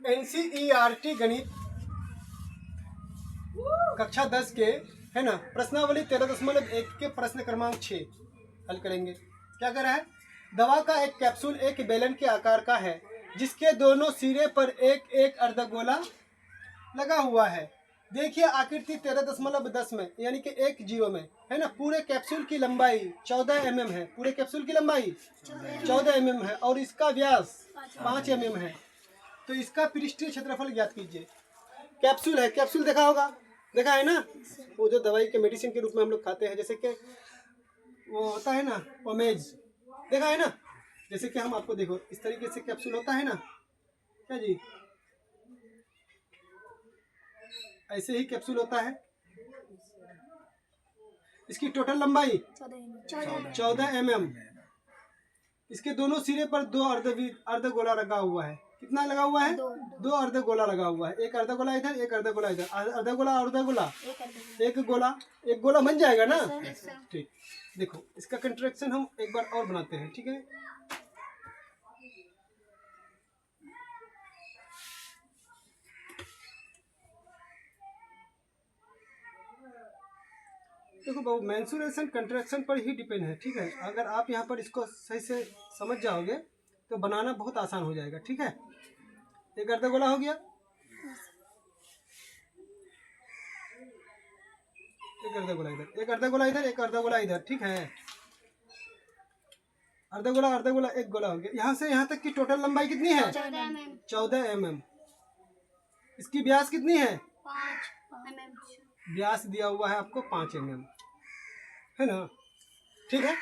NCERT गणित कक्षा 10 के है ना प्रश्नावली 13.1 के प्रश्न क्रमांक 6 हल करेंगे। क्या कर रहा है? दवा का एक कैप्सूल एक बेलन के आकार का है जिसके दोनों सिरे पर एक एक अर्धगोला लगा हुआ है। देखिए आकृति 13.10 में यानी कि 1 जीरो में है ना। पूरे कैप्सूल की लंबाई 14 mm है। पूरे कैप्सूल की लंबाई 14 mm है और इसका व्यास 5 mm है। तो इसका पृष्ठीय क्षेत्रफल ज्ञात कीजिए। कैप्सूल है, कैप्सूल देखा होगा, देखा है ना, वो जो दवाई के मेडिसिन के रूप में हम लोग खाते हैं, जैसे कि वो होता है ना पोमेज, देखा है ना। जैसे कि हम आपको देखो इस तरीके से कैप्सूल होता है ना, क्या जी, ऐसे ही कैप्सूल होता है। इसकी टोटल लंबाई 14 mm। इसके दोनों सिरे पर दो अर्धगोला लगा हुआ है। कितना लगा हुआ है? दो अर्धगोला लगा हुआ है। एक अर्धगोला इधर, एक अर्धगोला इधर। अर्धगोला अर्धगोला एक गोला, एक गोला बन जाएगा ना। ठीक, देखो इसका कंट्रैक्शन हम एक बार और बनाते हैं, ठीक है। देखो बाबू, मेंसुरेशन कंट्रैक्शन पर ही डिपेंड है, ठीक है। अगर आप यहाँ पर इसको सही से समझ जाओगे तो बनाना बहुत आसान हो जाएगा, ठीक है। एक अर्धगोला हो गया, एक अर्धगोला इधर, एक अर्धगोला इधर, एक अर्धगोला इधर, ठीक है। अर्धगोला अर्धगोला एक गोला हो गया। यहाँ से यहाँ तक की टोटल लंबाई कितनी है? 14 mm। इसकी व्यास कितनी है? 5 mm। व्यास दिया हुआ है आपको 5 mm, है ना, ठीक है।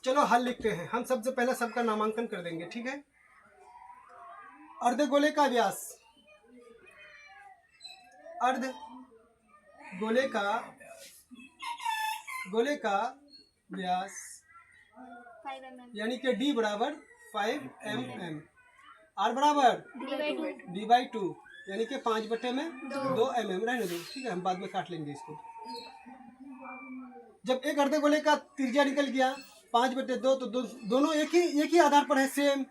चलो हल लिखते हैं। हम सबसे पहले सबका नामांकन कर देंगे, ठीक है। अर्धगोले का व्यास, अर्धगोले का व्यास यानी कि D बराबर 5 mm, R बराबर D/2 यानी कि 5/2 mm। रहने दो, ठीक है, हम बाद में काट लेंगे इसको। जब एक अर्धगोले का त्रिज्या निकल गया 5/2 तो दोनों एक ही आधार पर है, सेम,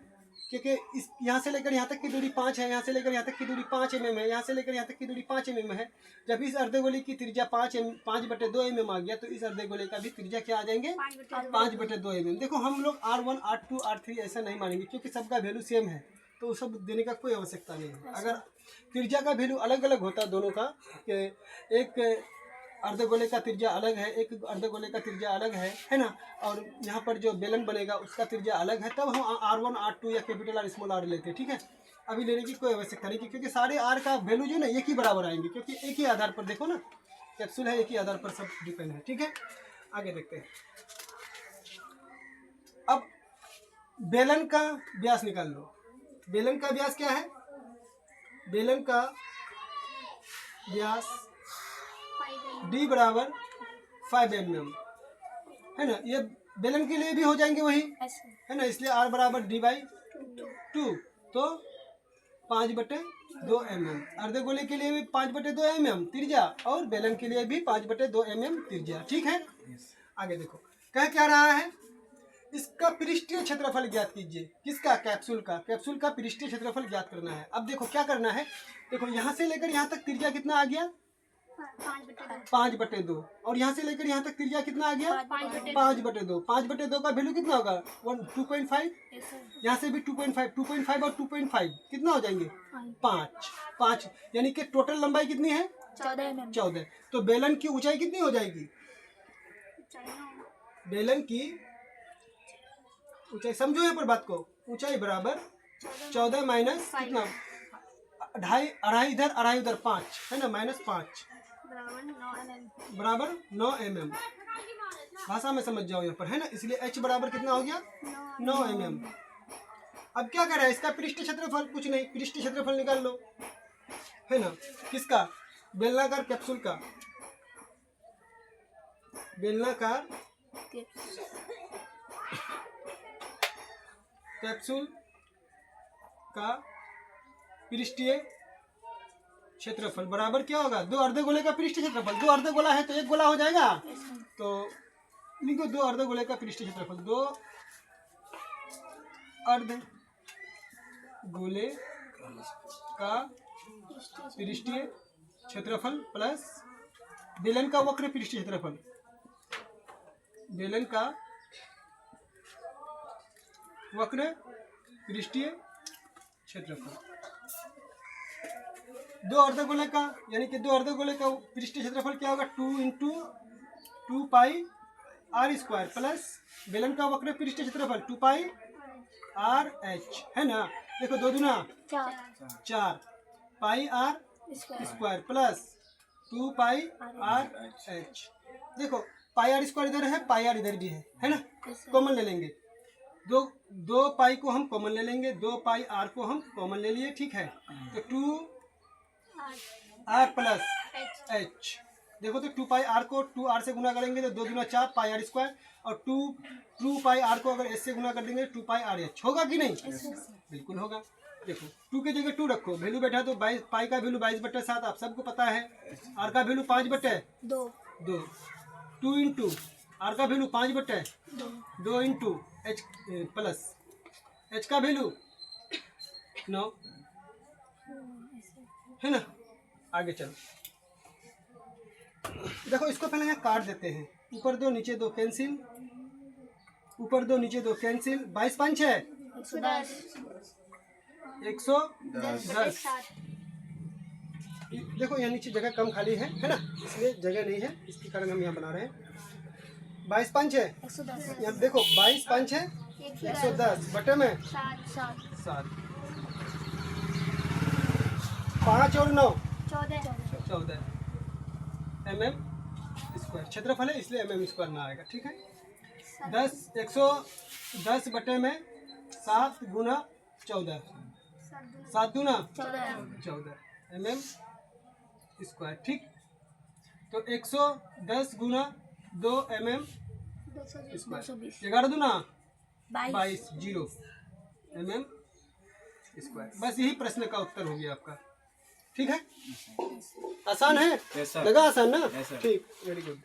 क्योंकि इस यहाँ से लेकर यहाँ तक की दूरी 5 है, यहाँ से लेकर यहाँ तक की दूरी 5 mm है, यहाँ से लेकर यहाँ तक की दूरी 5 mm है। जब इस अर्धगोले की त्रिज्या 5/2 mm आ गया तो इस अर्धगोले का भी त्रिज्या क्या आ जाएंगे? 5/2 mm। देखो हम लोग R1 R2 R3 ऐसा नहीं मानेंगे क्योंकि सबका वैल्यू सेम है, तो सब देने का कोई आवश्यकता नहीं है। अगर त्रिज्या का वैल्यू अलग अलग होता दोनों का, एक अर्धगोले का त्रिज्या अलग है, एक अर्धगोले का त्रिज्या अलग है ना, और यहाँ पर जो बेलन बनेगा उसका त्रिज्या अलग है, तब हम R1 R2 या कैपिटल R स्मॉल r लेते हैं, ठीक है। अभी लेने की कोई आवश्यकता नहीं क्योंकि सारे R का वैल्यू जो है ना एक ही बराबर आएंगे, क्योंकि एक ही आधार पर, देखो ना कैप्सूल है, एक ही आधार पर सब डिपेंड है, ठीक है। आगे देखते हैं। अब बेलन का व्यास निकाल लो। बेलन का व्यास क्या है? बेलन का व्यास D बराबर 5 mm, है ना। ये बेलन के लिए भी हो जाएंगे वही, है ना, इसलिए R बराबर D/2 तो 5/2 mm। अर्धगोले के लिए भी 5/2 mm त्रिज्या और बेलन के लिए भी 5/2 mm त्रिज्या, ठीक है। आगे देखो कह क्या रहा है? इसका पृष्ठीय क्षेत्रफल ज्ञात कीजिए। किसका? कैप्सूल का। कैप्सूल का पृष्ठीय क्षेत्रफल ज्ञात करना है। अब देखो क्या करना है, देखो यहाँ से लेकर यहाँ तक त्रिज्या कितना आ गया? 5/2। और यहाँ से लेकर यहाँ तक त्रिज्या कितना आ गया? 5/2। 5/2 का वैल्यू कितना होगा? 2.5। यहाँ से भी 2.5 और 2.5 कितना हो जाएंगे? 5 यानी कि टोटल लंबाई कितनी है? 14। तो बेलन की ऊंचाई कितनी हो जाएगी? बेलन की ऊंचाई समझो यहाँ पर बात को, ऊंचाई बराबर 14 माइनस कितना, अढ़ाई इधर अढ़ाई उधर 5, है ना, -5 बराबर 9 mm। भाषा में समझ जाओ यहाँ पर, है ना, इसलिए H बराबर कितना हो गया? 9 mm। अब क्या कर रहा है? इसका पृष्ठ क्षेत्रफल, कुछ नहीं, पृष्ठ क्षेत्रफल निकाल लो, है ना। किसका? बेलनाकार कैप्सूल का। बेलनाकार कैप्सूल का पृष्ठीय क्षेत्रफल बराबर क्या होगा? 2 अर्धगोले का पृष्ठीय क्षेत्रफल। 2 अर्धगोला है तो एक गोला हो जाएगा, तो लिखो 2 अर्धगोले का पृष्ठीय क्षेत्रफल। 2 अर्ध गोले का पृष्ठीय क्षेत्रफल प्लस बेलन का वक्र पृष्ठीय क्षेत्रफल, बेलन का वक्र पृष्ठीय क्षेत्रफल। दो अर्धगोले का यानी कि दो अर्धगोले का पृष्ठीय क्षेत्रफल क्या होगा? 2 into 2 pi r square plus बेलन का वक्र पृष्ठीय क्षेत्रफल 2 पाई आर एच, है ना। देखो 2 दूना 4 pi r square plus 2 pi r h. देखो पाई आर स्क्वायर इधर है, पाई आर इधर भी है ना। कॉमन ले लेंगे, दो पाई को हम कॉमन ले लेंगे, 2 पाई आर को हम कॉमन ले लिए, ठीक है। तो 2 आर प्लस एच, देखो तो 2 पाई आर को 2 आर से गुना करेंगे तो 2 दूना 4 पाई आर स्क्वायर, और 2 पाई आर को अगर एच से गुना कर देंगे 2 पाई आर एच। होगा कि नहीं? बिल्कुल होगा। देखो 2 की जगह 2 रखो, वैल्यू बैठा तो 22, पाई का वैल्यू 22/7 आप सबको पता है, आर का वैल्यू 5/2, 2 इंटू आर का value 5/2 into H plus H का वैल्यू 9, है ना। आगे चलो, देखो इसको पहले यहाँ काट देते हैं, ऊपर 2 नीचे 2 कैंसिल, ऊपर 2 नीचे 2 कैंसिल, 22 5 है 110। देखो यहाँ नीचे जगह कम खाली है ना, इसलिए जगह नहीं है, इसके कारण हम यहाँ बना रहे हैं। 22 5 है 110, यहाँ देखो 22 5 है 110 बटे में 7, 5 और 9 14 mm स्क्वायर क्षेत्रफल है, इसलिए mm स्क्वायर ना आएगा, ठीक है। 110 बटे में 7 गुना 14, 7 गुना 14 mm स्क्वायर, ठीक। तो 110 गुना 2 mm स्क्वायर, 11 दूना 22 0 mm स्क्वायर। बस यही प्रश्न का उत्तर हो गया आपका, ठीक है। आसान है, लगा आसान ना? ठीक, वेरी गुड।